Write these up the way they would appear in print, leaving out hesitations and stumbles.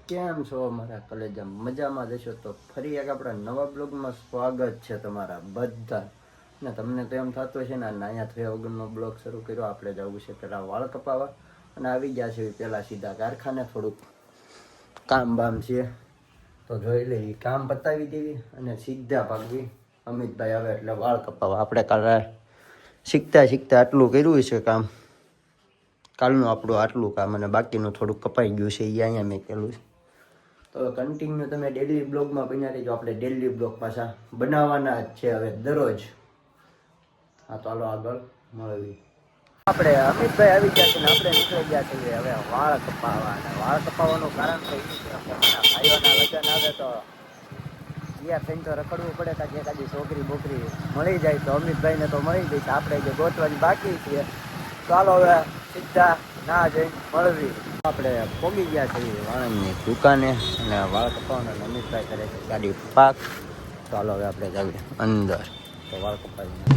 કેમ છો મારા કલેજા? મજામાં જશો તો ફરી એક આપણા નવા બ્લોગમાં સ્વાગત છે તમારા બધા. ને તમને તો એમ થતું છે ને અહીંયા થયા વગરનો બ્લોગ શરૂ કર્યો. આપણે જવું છે પેલા વાળ કપાવવા અને આવી ગયા છે પેલા સીધા કારખાને. થોડુંક કામ બામ છે તો જોઈ લઈએ, કામ પતાવી દેવી અને સીધા ભાગવી અમિતભાઈ આવે એટલે વાળ કપાવવા. આપણે કાલે શીખતા આટલું કર્યું છે કામ. કાલનું આપણું આટલું કામ અને બાકીનું થોડુંક કપાઈ ગયું છે, એ અહીંયા મેં કહેલું છે. તો કન્ટિન્યુ તમે ડેલી બ્લોગમાં બન્યા રહીજો. આપણે ડેલી બ્લોગ પાછા બનાવવાના જ છે હવે દરરોજ. હા તો હાલો આગળ મળવી. આપણે અમિતભાઈ આવી ગયા છે ને આપણે નીકળી ગયા છીએ હવે વાળ કપાવવા. અને વાળ કપાવવાનું કારણ તો એ છે કે મારા ભાઈઓના લગ્ન આવે તો તૈયાર થઈને તો રખડવું પડે કાંઈક એકાદી છોકરી બોકરી મળી જાય તો અમિતભાઈને તો મળી જાય. આપણે જે ગોતવાની બાકી છે ચાલો હવે સીધા ના જઈને મળવી. આપણે પહોંચી ગયા છીએ વાળંદની દુકાને અને વાળ કપાવવાના અમિતભાઈ કરે છે ગાડી પાક. ચાલો હવે આપણે જઈએ અંદર તો વાળ કપાવી.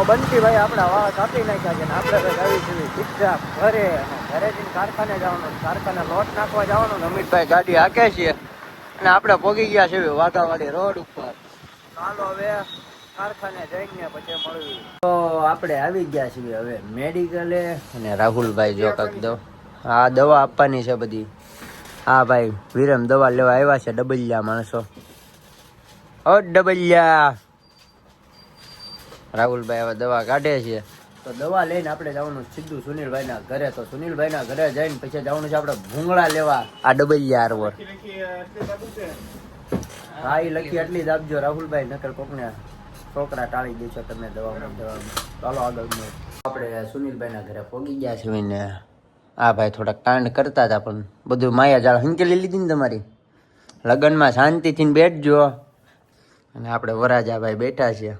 બંટીભાઈ આપણા વાળ કાપી નાખ્યા છે ને આપણે આવી છીએ સીધા ઘરે. ઘરે જઈને કારખાને જવાનું, કારખાને લોટ નાખવા જવાનું. અમિતભાઈ ગાડી હાકે છે અને આપણે પહોંચી ગયા છે વાઘાવાડી રોડ ઉપર. ચાલો હવે કારખાને જઈને પછી મળવી. તો આપણે આવી ગયા છીએ હવે મેડિકલે અને રાહુલભાઈ જો કાંક દો આ દવા આપવાની છે બધી. હા ભાઈ વિરમ દવા લેવા આવ્યા છે ડબલિયા માણસો. ઓ ડબલિયા રાહુલભાઈ હવે દવા કાઢે છે તો દવા લઈને આપણે જવાનું સીધું સુનિલભાઈના ઘરે. તો સુનિલભાઈના ઘરે જઈને પછી જવાનું છે આપણે ભૂંગળા લેવા આ ડબલિયા આરવર. હા એ લખી એટલી જ આપજો રાહુલભાઈ, નકર કોકને છોકરા ટાળી દેશો તમે દવામાં જવાનું. ચાલો આગળ આપણે સુનિલભાઈના ઘરે પહોંચી ગયા છે ને આ ભાઈ થોડાક કાંડ કરતા હતા પણ બધું માયા જાળ હંકેલી લીધી ને તમારી. લગ્નમાં શાંતિથી બેઠજો. અને આપણે વરાજાભાઈ બેઠા છીએ.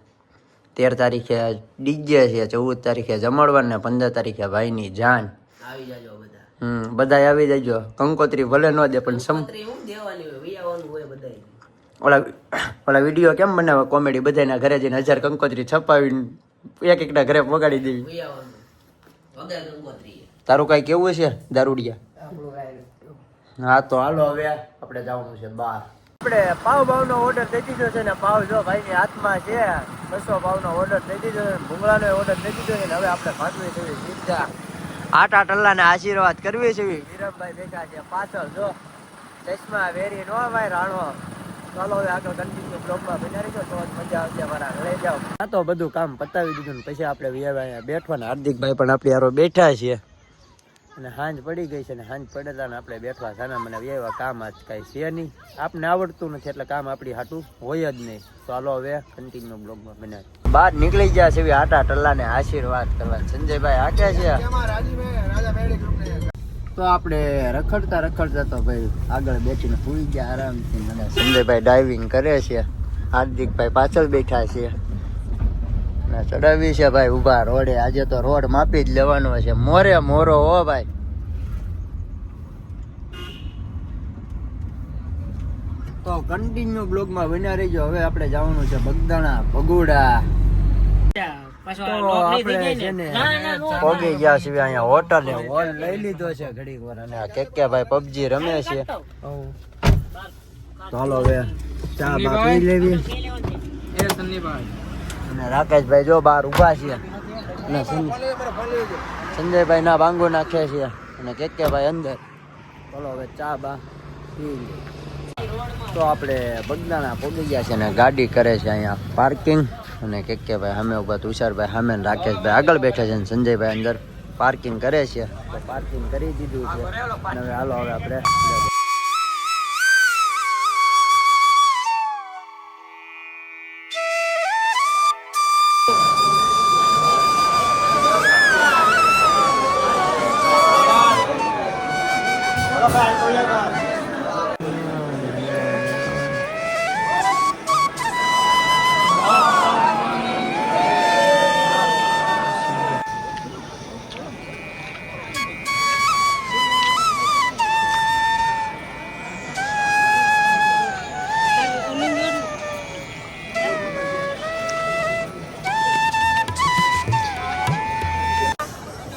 13 તારીખે ડીજે છે, 14 તારીખે જમણવાર ને 15 તારીખે ભાઈની જાન. આવી જાજો બધા. બધા આવી જાજો. કંકોત્રી ભલે ન દે પણ ઓલા વિડીયો કેમ બનાવે કોમેડી, બધાના ઘરે જઈને 1000 કંકોત્રી છપાવીને એકના ઘરે પગાડી દેવી. તારું કઈ કેવું છે દારૂડિયા? હા તો હાલો હવે આપણે જવાનું છે બહાર. આપણે પાવ ભાવનો ઓર્ડર દઈ દીધો છે ને પાવ જો ભાઈની હાથમાં છે. 200 ભાવનો ઓર્ડર દઈ દીધો છે, ભૂંગળાનો ઓર્ડર દઈ દીધો છે ને હવે આપણે ભાગવી છે સીધા આટા ટલ્લાને આશીર્વાદ કરવી છે. વિરમભાઈ ભેગા છે પાછળ જો ચશ્મા વેરી નો ભાઈ રાણો ચાલો હવે આગળ કન્ટિન્યુ બ્લોગમાં બન્યા રહેજો તો મજા આવશે મારા લઈ જાઓ. આ તો બધું કામ પતાવી દીધું ને પછી આપણે અહીંયા બેઠવાના. હાર્દિકભાઈ પણ આપણી હારો બેઠા છીએ અને હાંજ પડી ગઈ છે ને હાંજ પડેલા ને આપણે બેઠવા સાના મને વ્યવા કામ આજ કાંઈ છે નહીં. આપણે આવડતું નથી એટલે કામ આપણી હાટું હોય જ નહીં. ચાલો હવે કન્ટિન્યુ બ્લોગમાં બન્યા. બહાર નીકળી ગયા છે આટા ટલ્લાને આશીર્વાદ કરવા. સંજયભાઈ આક્યા છે તો આપણે રખડતા તો ભાઈ આગળ બેઠીને સુઈ ગયા આરામથી. અને સંજયભાઈ ડાઇવિંગ કરે છે, હાર્દિકભાઈ પાછળ બેઠા છે ને ચડાવી છે ભાઈ ઉભા રોડે. આજે તો રોડ માપી જ લેવાનો છે. મોરે મોરો હો ભાઈ. તો કન્ટિન્યુ બ્લોગમાં બન્યા રહીજો. હવે આપણે જવાનું છે બગદાણા ભગુડા. પહોંચી ગયા છે અહીંયા હોટલે. હોલ લઈ લીધો છે ઘડીક વાર અને આ કેકે ભાઈ પબજી રમે છે. ચાલો હવે ચા બા પી લેવી. અને રાકેશભાઈ જો બહાર ઉભા છે અને સંજયભાઈ ના બાંગો નાખે છે અને કેકે ભાઈ અંદર. ચાલો હવે ચા બા પી લઈએ. તો આપણે બગદાણા પહોંચી ગયા છે ને ગાડી કરે છે અહીંયા પાર્કિંગ. અને કે ભાઈ સામે ઉભા, તુષારભાઈ સામે ને રાકેશભાઈ આગળ બેઠા છે ને સંજયભાઈ અંદર પાર્કિંગ કરે છે. તો પાર્કિંગ કરી દીધું છે અને હવે હાલો હવે આપણે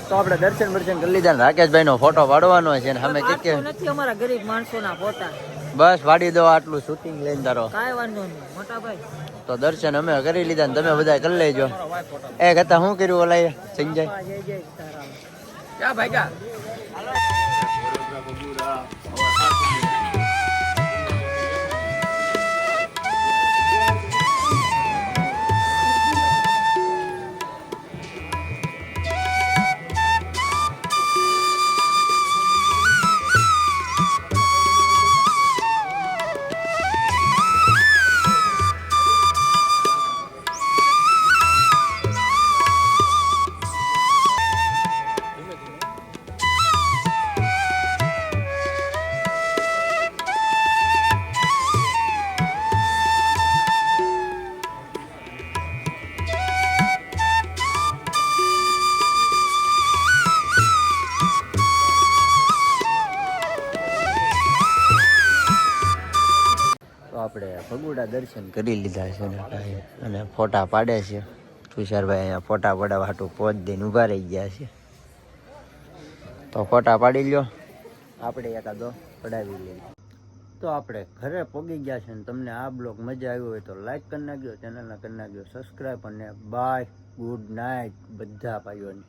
તો આપણે દર્શન કરી લીધા. રાકેશભાઈ નો ફોટો પાડવાનો છે ને અમે કે નથી અમારા ગરીબ માણસોના ફોટા. બસ પાડી દો આટલું શૂટિંગ લઈને તારો. કાંઈ વાંધો નહીં મોટા ભાઈ. તો દર્શન અમે કરી લીધા ને તમે બધા કરી લેજો. એ કહેતા શું કર્યું ઓલા સંજય? જય જય સીતારામ. ક્યાં ભાઈ ક્યાં? આપણે ભગુડા દર્શન કરી લીધા છે ને ભાઈ અને ફોટા પાડે છે. તુષારભાઈ અહીંયા ફોટા પાડવા હાટું પોચ દઈને ઊભા રહી ગયા છે. તો ફોટા પાડી લ્યો, આપણે એકાદો પડાવી લઈએ. તો આપણે ઘરે પહોંચી ગયા છે ને તમને આ બ્લોગ મજા આવ્યો હોય તો લાઈક કરી નાખજો, ચેનલને કરી નાખજો સબસ્ક્રાઈબ અને બાય ગુડ નાઇટ બધા ભાઈઓને.